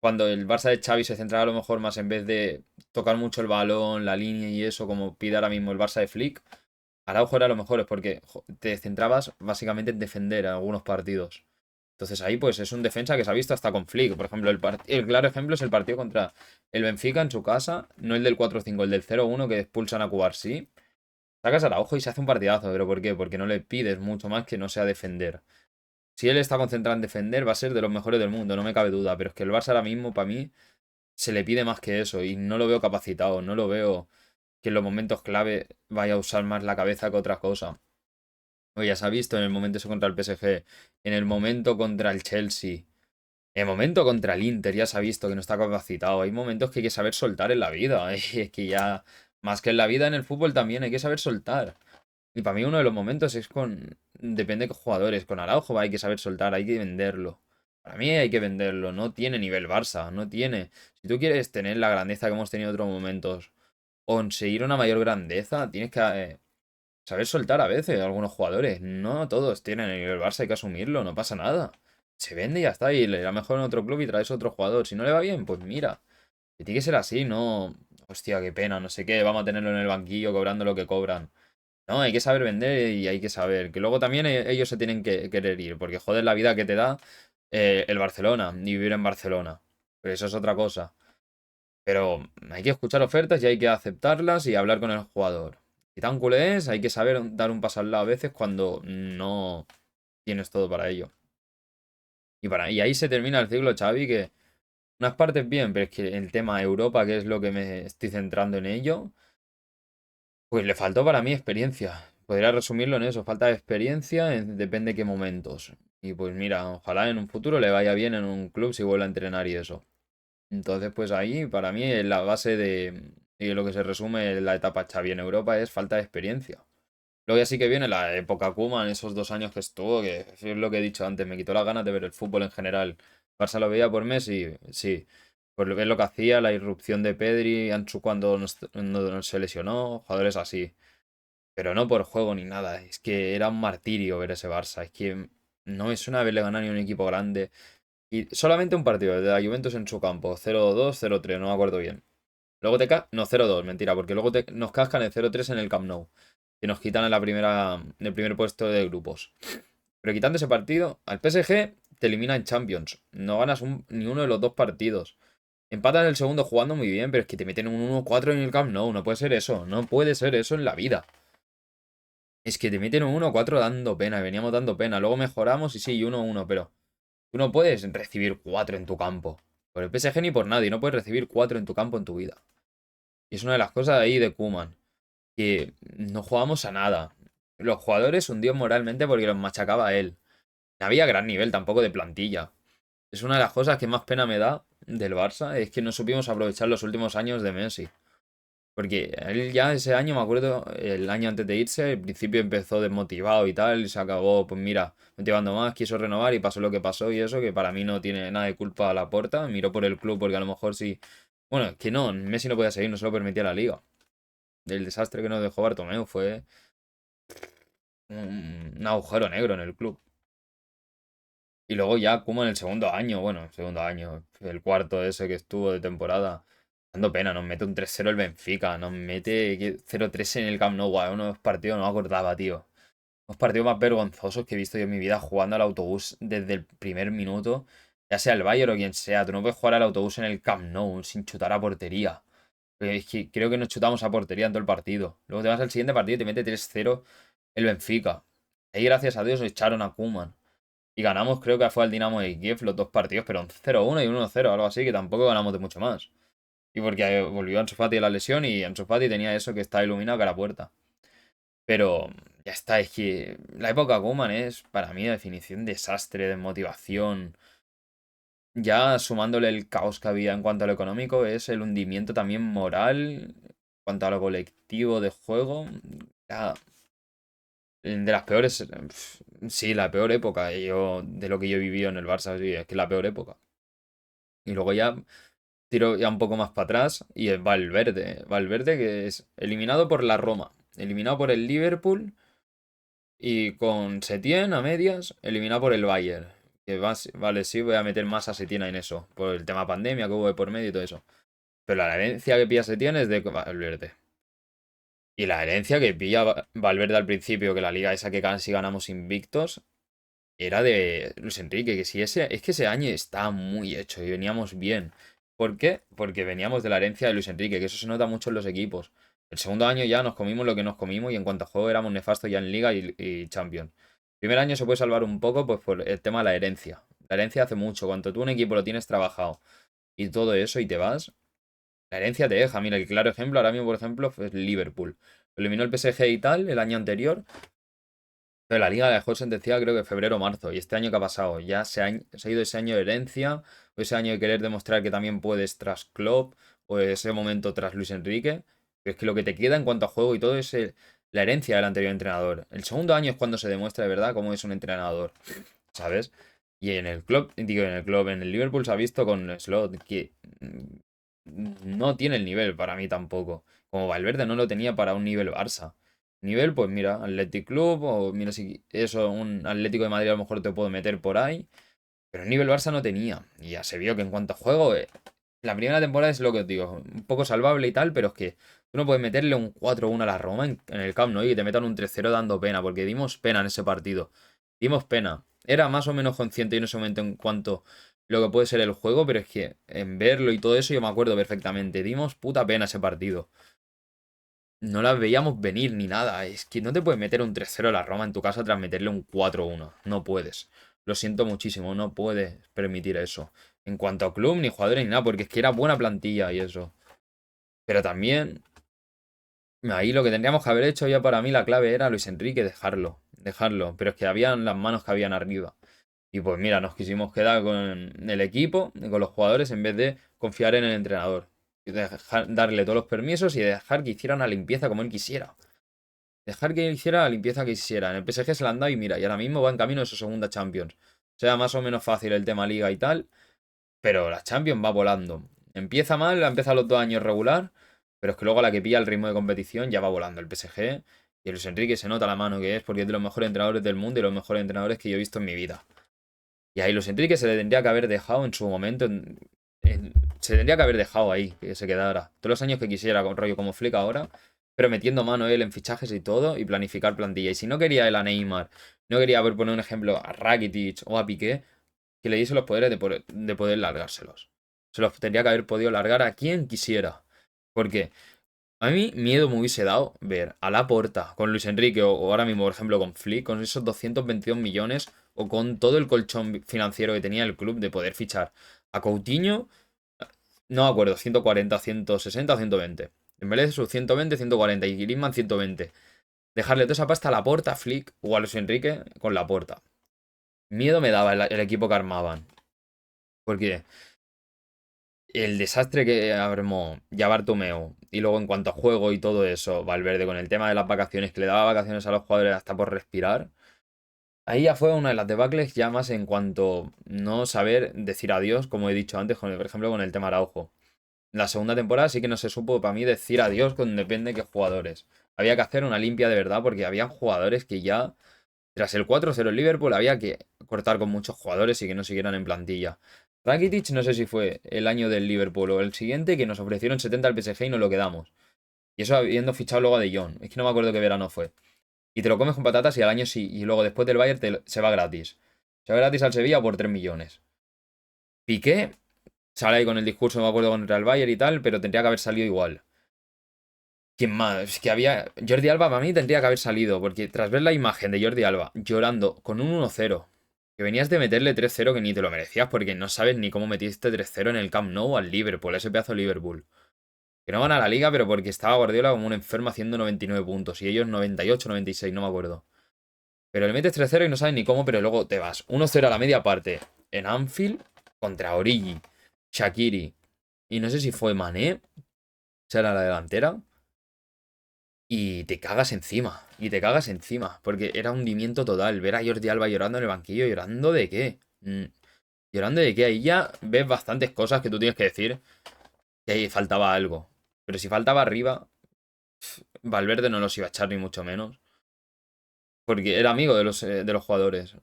Speaker 1: Cuando el Barça de Xavi se centraba a lo mejor más en vez de tocar mucho el balón, la línea y eso, como pide ahora mismo el Barça de Flick, Araujo era lo mejor, es porque te centrabas básicamente en defender en algunos partidos. Entonces ahí pues es un defensa que se ha visto hasta con Flick. Por ejemplo, el claro ejemplo es el partido contra el Benfica en su casa, no el del 4-5, el del 0-1 que expulsan a Cubarsí. Sacas a Araujo y se hace un partidazo, pero ¿por qué? Porque no le pides mucho más que no sea defender. Si él está concentrado en defender, va a ser de los mejores del mundo, no me cabe duda. Pero es que el Barça ahora mismo, para mí, se le pide más que eso y no lo veo capacitado, no lo veo que en los momentos clave vaya a usar más la cabeza que otra cosa. Oye, ya se ha visto en el momento ese contra el PSG, en el momento contra el Chelsea, en el momento contra el Inter, ya se ha visto que no está capacitado. Hay momentos que hay que saber soltar en la vida. Y es que ya, más que en la vida, en el fútbol también hay que saber soltar. Y para mí uno de los momentos es con... Depende de qué jugadores. Con Araujo hay que saber soltar, hay que venderlo. Para mí hay que venderlo. No tiene nivel Barça, no tiene. Si tú quieres tener la grandeza que hemos tenido en otros momentos, o conseguir una mayor grandeza, tienes que saber soltar a veces a algunos jugadores. No todos tienen el nivel Barça, hay que asumirlo, no pasa nada. Se vende y ya está. Y le irá mejor en otro club y traes otro jugador. Si no le va bien, pues mira. Que tiene que ser así, no. Hostia, qué pena, no sé qué. Vamos a tenerlo en el banquillo cobrando lo que cobran. No, hay que saber vender y hay que saber. Que luego también ellos se tienen que querer ir. Porque joder la vida que te da el Barcelona y vivir en Barcelona. Pero eso es otra cosa. Pero hay que escuchar ofertas y hay que aceptarlas y hablar con el jugador. Si tan culé es, hay que saber dar un paso al lado a veces cuando no tienes todo para ello. Y ahí se termina el ciclo, Xavi, que unas partes bien, pero es que el tema Europa, que es lo que me estoy centrando en ello, pues le faltó para mí experiencia. Podría resumirlo en eso, falta de experiencia, depende de qué momentos. Y pues mira, ojalá en un futuro le vaya bien en un club si vuelve a entrenar y eso. Entonces, pues ahí, para mí, la base de y lo que se resume en la etapa Xavi en Europa es falta de experiencia. Luego ya sí que viene la época Koeman, esos 2 años que estuvo, que es lo que he dicho antes, me quitó las ganas de ver el fútbol en general. Barça lo veía por Messi, sí. Por ver lo que hacía, la irrupción de Pedri, Ansu cuando no se lesionó, jugadores así. Pero no por juego ni nada, es que era un martirio ver ese Barça. Es que no es una vez le ganar ni un equipo grande. Y solamente un partido de la Juventus en su campo, 0-2, 0-3, no me acuerdo bien. Luego no, 0-2, mentira, porque luego nos cascan el 0-3 en el Camp Nou. Que nos quitan en el primer puesto de grupos. Pero quitando ese partido, al PSG te elimina en Champions. No ganas ni uno de los dos partidos. Empatas el segundo jugando muy bien, pero es que te meten un 1-4 en el Camp Nou. No puede ser eso. No puede ser eso en la vida. Es que te meten un 1-4 dando pena. Veníamos dando pena. Luego mejoramos y sí, 1-1, pero tú no puedes recibir 4 en tu campo. Por el PSG ni por nadie. No puedes recibir 4 en tu campo en tu vida. Y es una de las cosas ahí de Koeman. Que no jugamos a nada. Los jugadores hundidos moralmente porque los machacaba él. No había gran nivel tampoco de plantilla. Es una de las cosas que más pena me da del Barça. Es que no supimos aprovechar los últimos años de Messi. Porque él ya ese año, me acuerdo, el año antes de irse, al principio empezó desmotivado y tal, y se acabó, pues mira, motivando más, quiso renovar y pasó lo que pasó y eso, que para mí no tiene nada de culpa a la Porta, miró por el club porque a lo mejor sí. Bueno, es que no, Messi no podía seguir, no se lo permitía la liga. El desastre que nos dejó Bartomeu fue un agujero negro en el club. Y luego ya como en el segundo año, bueno, el segundo año, el cuarto ese que estuvo de temporada, dando pena, nos mete un 3-0 el Benfica, nos mete 0-3 en el Camp Nou, guau, unos partidos no me acordaba, tío. Los partidos más vergonzosos que he visto yo en mi vida jugando al autobús desde el primer minuto, ya sea el Bayern o quien sea, tú no puedes jugar al autobús en el Camp Nou sin chutar a portería. Es que creo que nos chutamos a portería en todo el partido. Luego te vas al siguiente partido y te mete 3-0 el Benfica. Ahí gracias a Dios echaron a Koeman. Y ganamos, creo que fue al Dinamo de Kiev los dos partidos, pero un 0-1 y un 1-0, algo así, que tampoco ganamos de mucho más. Y porque volvió Ansu Fati a la lesión y Ansu Fati tenía eso que está iluminado que a la puerta. Pero ya está, es que la época Koeman es para mí la definición de desastre, de motivación. Ya sumándole el caos que había en cuanto a lo económico, es el hundimiento también moral, en cuanto a lo colectivo de juego. Ya, de las peores, sí, la peor época de lo que yo he vivido en el Barça, sí, es que es la peor época. Y luego ya tiro ya un poco más para atrás y es Valverde. Valverde que es eliminado por la Roma, eliminado por el Liverpool y con Setién a medias, eliminado por el Bayern. Vale, sí, voy a meter más a Setién en eso, por el tema pandemia que hubo de por medio y todo eso. Pero la herencia que pilla Setién es de Valverde. Y la herencia que pilla Valverde al principio, que la liga esa que casi ganamos invictos, era de Luis Enrique, que si ese, es que ese año estaba muy hecho y veníamos bien. ¿Por qué? Porque veníamos de la herencia de Luis Enrique, que eso se nota mucho en los equipos. El segundo año ya nos comimos lo que nos comimos y en cuanto a juego éramos nefastos ya en Liga y Champions. El primer año se puede salvar un poco pues por el tema de la herencia. La herencia hace mucho. Cuando tú un equipo lo tienes trabajado y todo eso y te vas, la herencia te deja. Mira, el claro ejemplo ahora mismo, por ejemplo, fue Liverpool. Lo eliminó el PSG y tal el año anterior, pero la liga la dejó sentenciada creo que febrero o marzo. ¿Y este año qué ha pasado? Ya se ha ido ese año de herencia, o ese año de querer demostrar que también puedes tras Klopp, o ese momento tras Luis Enrique. Es que lo que te queda en cuanto a juego y todo es la herencia del anterior entrenador. El segundo año es cuando se demuestra de verdad cómo es un entrenador, ¿sabes? Y en el club, digo, en el Liverpool se ha visto con Slot que no tiene el nivel para mí tampoco. Como Valverde no lo tenía para un nivel Barça. Nivel, pues mira, Athletic Club o mira si eso, un Atlético de Madrid a lo mejor te puedo meter por ahí. Pero el nivel Barça no tenía. Y ya se vio que en cuanto a juego, la primera temporada es lo que os digo, un poco salvable y tal, pero es que tú no puedes meterle un 4-1 a la Roma en el Camp Nou y que te metan un 3-0 dando pena, porque dimos pena en ese partido. Dimos pena. Era más o menos consciente en ese momento en cuanto lo que puede ser el juego, pero es que en verlo y todo eso yo me acuerdo perfectamente. Dimos puta pena ese partido. No la veíamos venir ni nada. Es que no te puedes meter un 3-0 a la Roma en tu casa tras meterle un 4-1. No puedes. Lo siento muchísimo, no puedes permitir eso. En cuanto a club, ni jugadores ni nada, porque es que era buena plantilla y eso. Pero también, ahí lo que tendríamos que haber hecho ya para mí la clave era Luis Enrique, dejarlo. Dejarlo. Pero es que habían las manos que habían arriba. Y pues mira, nos quisimos quedar con el equipo, con los jugadores, en vez de confiar en el entrenador. Y darle todos los permisos y dejar que hiciera una limpieza como él quisiera. Dejar que hiciera la limpieza que quisiera. En el PSG se la han dado y mira, y ahora mismo va en camino de su segunda Champions. O sea, más o menos fácil el tema Liga y tal, pero la Champions va volando. Empieza mal, empieza los 2 años regular, pero es que luego a la que pilla el ritmo de competición ya va volando el PSG. Y Luis Enrique se nota la mano que es, porque es de los mejores entrenadores del mundo y los mejores entrenadores que yo he visto en mi vida. Y ahí Luis Enrique se le tendría que haber dejado en su momento. Se tendría que haber dejado ahí, que se quedara. Todos los años que quisiera, con rollo como Flick ahora. Pero metiendo mano él en fichajes y todo. Y planificar plantilla. Y si no quería él a Neymar, no quería, por poner un ejemplo, a Rakitic o a Piqué, que le diese los poderes de poder largárselos. Se los tendría que haber podido largar a quien quisiera. Porque a mí miedo me hubiese dado ver a Laporta con Luis Enrique o ahora mismo, por ejemplo, con Flick, con esos 222 millones o con todo el colchón financiero que tenía el club de poder fichar a Coutinho, no me acuerdo, 140, 160 o 120. En vez de sus 120, 140 y Griezmann 120. Dejarle toda esa pasta a Laporta, Flick o a Luis Enrique con Laporta. Miedo me daba el equipo que armaban. Porque el desastre que armó ya Bartomeu y luego en cuanto a juego y todo eso, Valverde con el tema de las vacaciones, que le daba vacaciones a los jugadores hasta por respirar, ahí ya fue una de las debacles ya más en cuanto no saber decir adiós, como he dicho antes, por ejemplo, con el tema Araujo. La segunda temporada sí que no se supo para mí decir adiós con depende de qué jugadores. Había que hacer una limpia de verdad porque habían jugadores que ya, tras el 4-0 en Liverpool, había que cortar con muchos jugadores y que no siguieran en plantilla. Rakitic no sé si fue el año del Liverpool o el siguiente que nos ofrecieron 70 al PSG y nos lo quedamos. Y eso habiendo fichado luego a De Jong. Es que no me acuerdo qué verano fue. Y te lo comes con patatas y al año sí. Y luego después del Bayern se va gratis. Se va gratis al Sevilla por 3 millones. Piqué sale ahí con el discurso, no me acuerdo, con el Real Bayern y tal, pero tendría que haber salido igual. ¿Quién más? Es que había. Jordi Alba para mí tendría que haber salido, porque tras ver la imagen de Jordi Alba llorando con un 1-0, que venías de meterle 3-0 que ni te lo merecías, porque no sabes ni cómo metiste 3-0 en el Camp Nou al Liverpool, ese pedazo de Liverpool. Que no van a la liga, pero porque estaba Guardiola como un enfermo haciendo 99 puntos, y ellos 98, 96, no me acuerdo. Pero le metes 3-0 y no sabes ni cómo, pero luego te vas 1-0 a la media parte en Anfield contra Origi, Shaqiri, y no sé si fue Mané, será la delantera. Y te cagas encima. Y te cagas encima. Porque era hundimiento total. Ver a Jordi Alba llorando en el banquillo. ¿Llorando de qué? ¿Llorando de qué? Ahí ya ves bastantes cosas que tú tienes que decir que ahí faltaba algo. Pero si faltaba arriba, Valverde no los iba a echar ni mucho menos. Porque era amigo de los jugadores.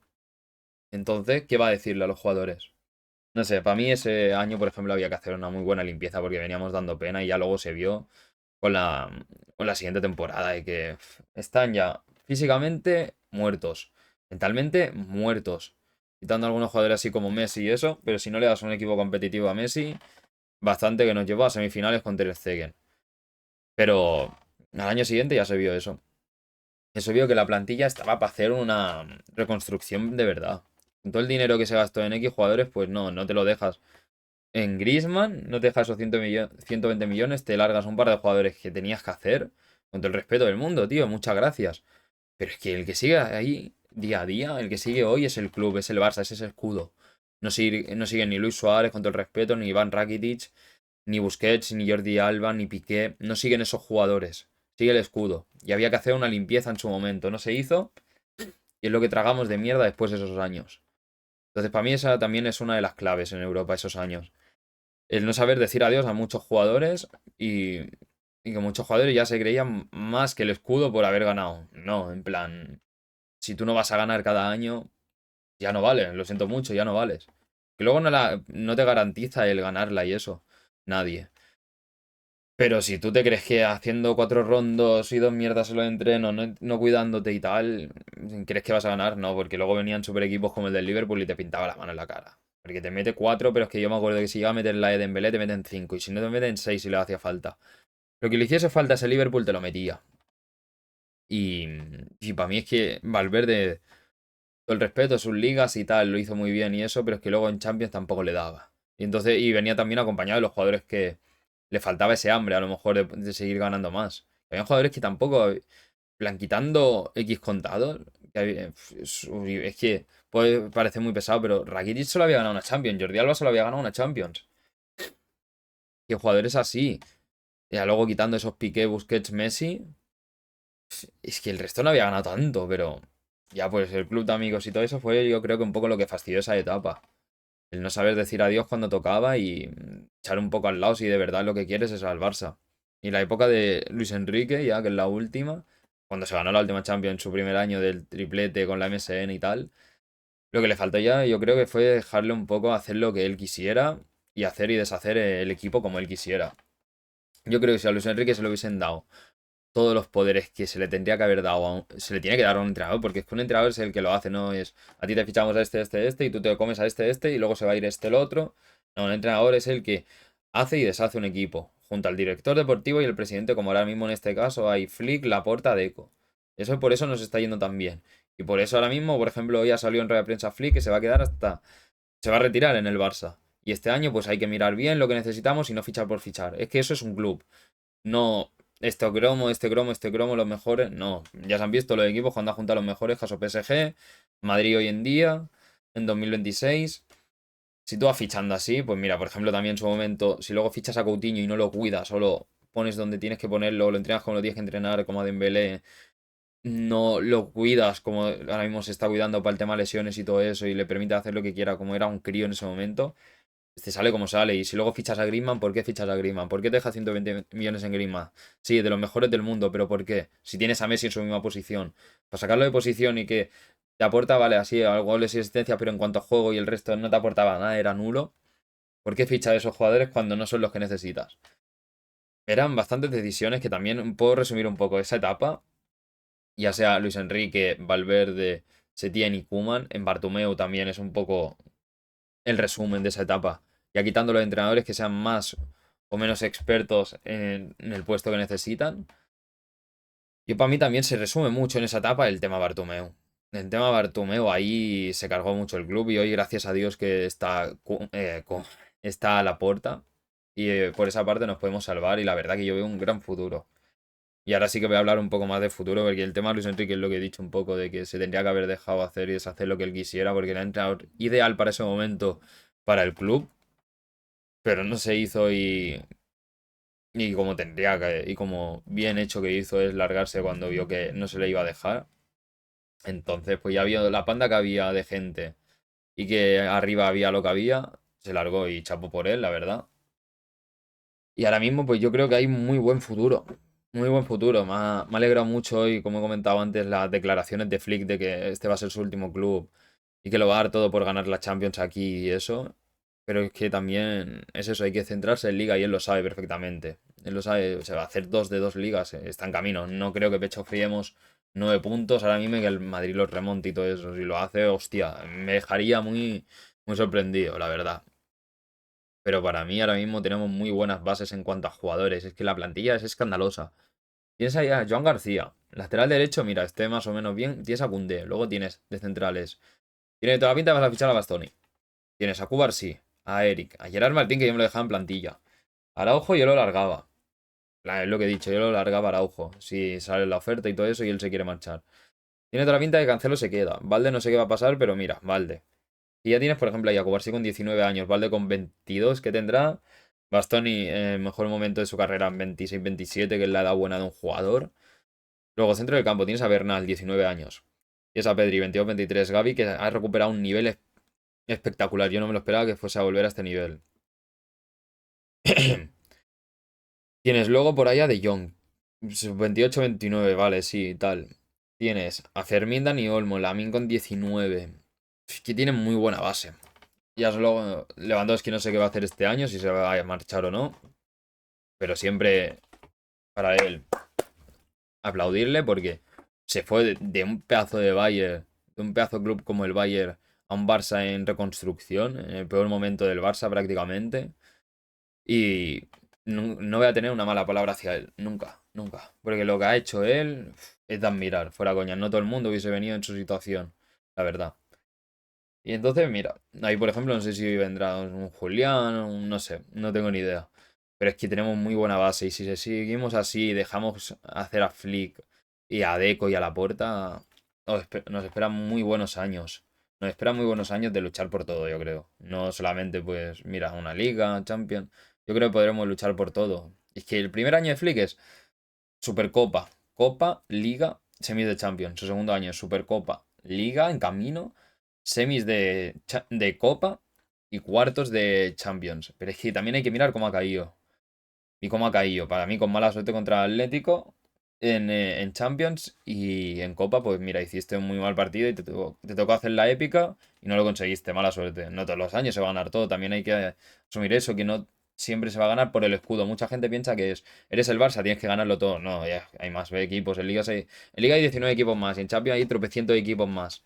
Speaker 1: Entonces, ¿qué va a decirle a los jugadores? No sé, para mí ese año, por ejemplo, había que hacer una muy buena limpieza porque veníamos dando pena y ya luego se vio con la siguiente temporada y que están ya físicamente muertos. mentalmente muertos. Quitando algunos jugadores así como Messi y eso, pero si no le das un equipo competitivo a Messi, bastante que nos llevó a semifinales con Ter Stegen. Pero al año siguiente ya se vio eso. Eso vio que la plantilla estaba para hacer una reconstrucción de verdad. Con todo el dinero que se gastó en X jugadores, pues no te lo dejas. En Griezmann, no te dejas esos 120 millones, te largas un par de jugadores que tenías que hacer. Con todo el respeto del mundo, tío, muchas gracias. Pero es que el que sigue ahí día a día, el que sigue hoy es el club, es el Barça, es ese escudo. No sigue ni Luis Suárez, con todo el respeto, ni Iván Rakitic, ni Busquets, ni Jordi Alba, ni Piqué. No siguen esos jugadores. Sigue el escudo. Y había que hacer una limpieza en su momento. No se hizo. Y es lo que tragamos de mierda después de esos años. Entonces, para mí esa también es una de las claves en Europa, esos años. El no saber decir adiós a muchos jugadores y que muchos jugadores ya se creían más que el escudo por haber ganado. No, en plan, si tú no vas a ganar cada año, ya no vale, lo siento mucho, ya no vales. Que luego no te garantiza el ganarla y eso. Nadie. Pero si tú te crees que haciendo 4 rondos y 2 mierdas en los entrenos, no cuidándote y tal, crees que vas a ganar, no, porque luego venían super equipos como el del Liverpool y te pintaba la mano en la cara. Porque te mete 4, pero es que yo me acuerdo que si iba a meter la de Dembélé te meten 5 y si no te meten 6 si le hacía falta. Lo que le hiciese falta a ese Liverpool te lo metía. Y, y para mí es que Valverde, todo el respeto, sus ligas y tal, lo hizo muy bien y eso, pero es que luego en Champions tampoco le daba. Y entonces, y venía también acompañado de los jugadores que le faltaba ese hambre, a lo mejor, de seguir ganando más. Había jugadores que tampoco, plan, quitando X contados, es que puede parecer muy pesado, pero Rakitic solo había ganado una Champions, Jordi Alba solo había ganado una Champions. Y jugadores así, ya luego quitando esos Piqué, Busquets, Messi, es que el resto no había ganado tanto, pero ya pues el club de amigos y todo eso fue yo creo que un poco lo que fastidió esa etapa. El no saber decir adiós cuando tocaba y echar un poco al lado si de verdad lo que quieres es al Barça. Y la época de Luis Enrique, ya que es la última, cuando se ganó la última Champions en su primer año del triplete con la MSN y tal, lo que le faltó ya yo creo que fue dejarle un poco hacer lo que él quisiera y hacer y deshacer el equipo como él quisiera. Yo creo que si a Luis Enrique se lo hubiesen dado todos los poderes que se le tendría que haber dado, se le tiene que dar a un entrenador, porque es que un entrenador es el que lo hace, no es a ti te fichamos a este, y tú te comes a este, y luego se va a ir el otro. No, un entrenador es el que hace y deshace un equipo, junto al director deportivo y el presidente, como ahora mismo en este caso hay Flick, Laporta, Deco. Eso por eso nos está yendo tan bien. Y por eso ahora mismo, por ejemplo, hoy ha salido en rueda de prensa Flick que se va a quedar hasta. Se va a retirar en el Barça. Y este año, pues hay que mirar bien lo que necesitamos y no fichar por fichar. Es que eso es un club. No, este cromo, los mejores. No, ya se han visto los equipos cuando han juntado los mejores, caso PSG, Madrid hoy en día, en 2026. Si tú vas fichando así, pues mira, por ejemplo, también en su momento, si luego fichas a Coutinho y no lo cuidas, solo pones donde tienes que ponerlo, lo entrenas como lo tienes que entrenar, como a Dembélé, no lo cuidas como ahora mismo se está cuidando para el tema lesiones y todo eso, y le permite hacer lo que quiera, como era un crío en ese momento, te sale como sale. Y si luego fichas a Griezmann, ¿por qué fichas a Griezmann? ¿Por qué te dejas 120 millones en Griezmann? Sí, de los mejores del mundo, pero ¿por qué? Si tienes a Messi en su misma posición. Para sacarlo de posición y que te aporta, vale, así, goles y asistencia, pero en cuanto a juego y el resto no te aportaba nada, era nulo. ¿Por qué fichas a esos jugadores cuando no son los que necesitas? Eran bastantes decisiones que también puedo resumir un poco esa etapa, ya sea Luis Enrique, Valverde, Setién y Koeman. En Bartomeu también es un poco el resumen de esa etapa. Ya quitando los entrenadores que sean más o menos expertos en el puesto que necesitan. Y para mí también se resume mucho en esa etapa el tema Bartomeu. El tema Bartomeu ahí se cargó mucho el club y hoy gracias a Dios que está a la puerta. Y por esa parte nos podemos salvar y la verdad que yo veo un gran futuro. Y ahora sí que voy a hablar un poco más de futuro, porque el tema de Luis Enrique es lo que he dicho un poco, de que se tendría que haber dejado hacer y deshacer lo que él quisiera, porque era el entrenador ideal para ese momento para el club, pero no se hizo y como tendría que, y como bien hecho que hizo es largarse cuando vio que no se le iba a dejar. Entonces, pues ya vio la panda que había de gente y que arriba había lo que había, se largó y chapó por él, la verdad. Y ahora mismo, pues yo creo que hay muy buen futuro. Muy buen futuro. Me ha alegrado mucho hoy, como he comentado antes, las declaraciones de Flick de que este va a ser su último club y que lo va a dar todo por ganar la Champions aquí y eso. Pero es que también es eso, hay que centrarse en liga y él lo sabe perfectamente. Él lo sabe, se va a hacer 2 de 2 ligas, está en camino. No creo que pecho friemos 9 puntos ahora mismo que el Madrid los remonte y todo eso. Si lo hace, hostia, me dejaría muy sorprendido, la verdad. Pero para mí ahora mismo tenemos muy buenas bases en cuanto a jugadores. Es que la plantilla es escandalosa. Tienes ahí a Joan García. Lateral derecho, mira, esté más o menos bien. Tienes a Koundé. Luego tienes de centrales. Tiene toda la pinta de vas a fichar a Bastoni. Tienes a Cubarsí, a Eric, a Gerard Martín, que yo me lo dejaba en plantilla. Araujo yo lo largaba. Es lo que he dicho, yo lo largaba a Araujo. Si sale la oferta y todo eso y él se quiere marchar. Tiene toda la pinta de que Cancelo se queda. Valde no sé qué va a pasar, pero mira, Valde. Y ya tienes, por ejemplo, ahí a Cubarsí con 19 años, Valde con 22 que tendrá. Bastoni en el mejor momento de su carrera en 26-27, que es la edad buena de un jugador. Luego, centro del campo, tienes a Bernal, 19 años. Tienes a Pedri, 22-23. Gavi, que ha recuperado un nivel espectacular. Yo no me lo esperaba que fuese a volver a este nivel. Tienes luego por allá de Jong. 28-29, vale, sí, tal. Tienes a Fermín Dani Olmo, Lamine con 19. Es que tienen muy buena base. Ya solo Lewandowski no sé qué va a hacer este año, si se va a marchar o no. Pero siempre para él aplaudirle porque se fue de un pedazo de Bayern, de un pedazo de club como el Bayern, a un Barça en reconstrucción, en el peor momento del Barça prácticamente. Y no voy a tener una mala palabra hacia él, nunca, nunca. Porque lo que ha hecho él es de admirar, fuera coña. No todo el mundo hubiese venido en su situación, la verdad. Y entonces, mira, ahí por ejemplo, no sé si vendrá un Julián, no sé, no tengo ni idea. Pero es que tenemos muy buena base y si seguimos así y dejamos hacer a Flick y a Deco y a Laporta, nos esperan muy buenos años. Nos esperan muy buenos años de luchar por todo, yo creo. No solamente, pues, mira, una liga, Champions. Yo creo que podremos luchar por todo. Es que el primer año de Flick es Supercopa, Copa, Liga, semis de Champions. Su segundo año es Supercopa, Liga en camino, semis de Copa y cuartos de Champions. Pero es que también hay que mirar cómo ha caído. Y cómo ha caído. Para mí, con mala suerte contra el Atlético en Champions y en Copa, pues mira, hiciste un muy mal partido y te tocó hacer la épica y no lo conseguiste. Mala suerte. No todos los años se va a ganar todo. También hay que asumir eso, que no siempre se va a ganar por el escudo. Mucha gente piensa que eres el Barça, tienes que ganarlo todo. No, ya hay más equipos. En Liga hay 19 equipos más y en Champions hay tropecientos equipos más.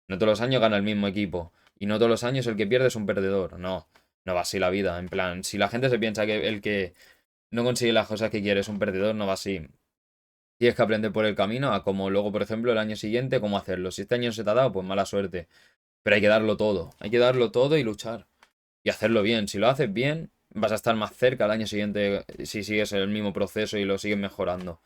Speaker 1: No todos los años gana el mismo equipo. Y no todos los años el que pierde es un perdedor. No, no va así la vida. En plan, si la gente se piensa que el que no consigue las cosas que quiere es un perdedor, no va así. Tienes que aprender por el camino a como luego, por ejemplo, el año siguiente, cómo hacerlo. Si este año se te ha dado, pues mala suerte. Pero hay que darlo todo. Hay que darlo todo y luchar. Y hacerlo bien. Si lo haces bien, vas a estar más cerca el año siguiente si sigues el mismo proceso y lo sigues mejorando.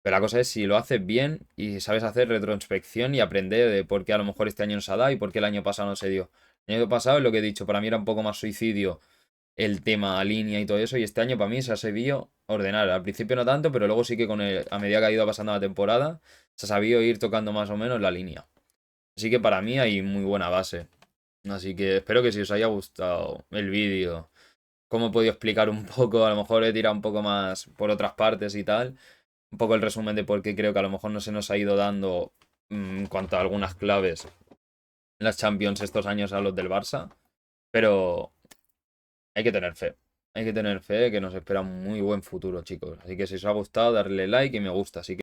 Speaker 1: Pero la cosa es si lo haces bien y sabes hacer retrospección y aprender de por qué a lo mejor este año no se ha dado y por qué el año pasado no se dio. El año pasado es lo que he dicho, para mí era un poco más suicidio el tema línea y todo eso. Y este año para mí se ha sabido ordenar. Al principio no tanto, pero luego sí que a medida que ha ido pasando la temporada, se ha sabido ir tocando más o menos la línea. Así que para mí hay muy buena base. Así que espero que si os haya gustado el vídeo, cómo he podido explicar un poco, a lo mejor he tirado un poco más por otras partes y tal. Un poco el resumen de por qué creo que a lo mejor no se nos ha ido dando en cuanto a algunas claves en las Champions estos años a los del Barça. Pero hay que tener fe. Hay que tener fe que nos espera un muy buen futuro, chicos. Así que si os ha gustado, darle like y me gusta. Así que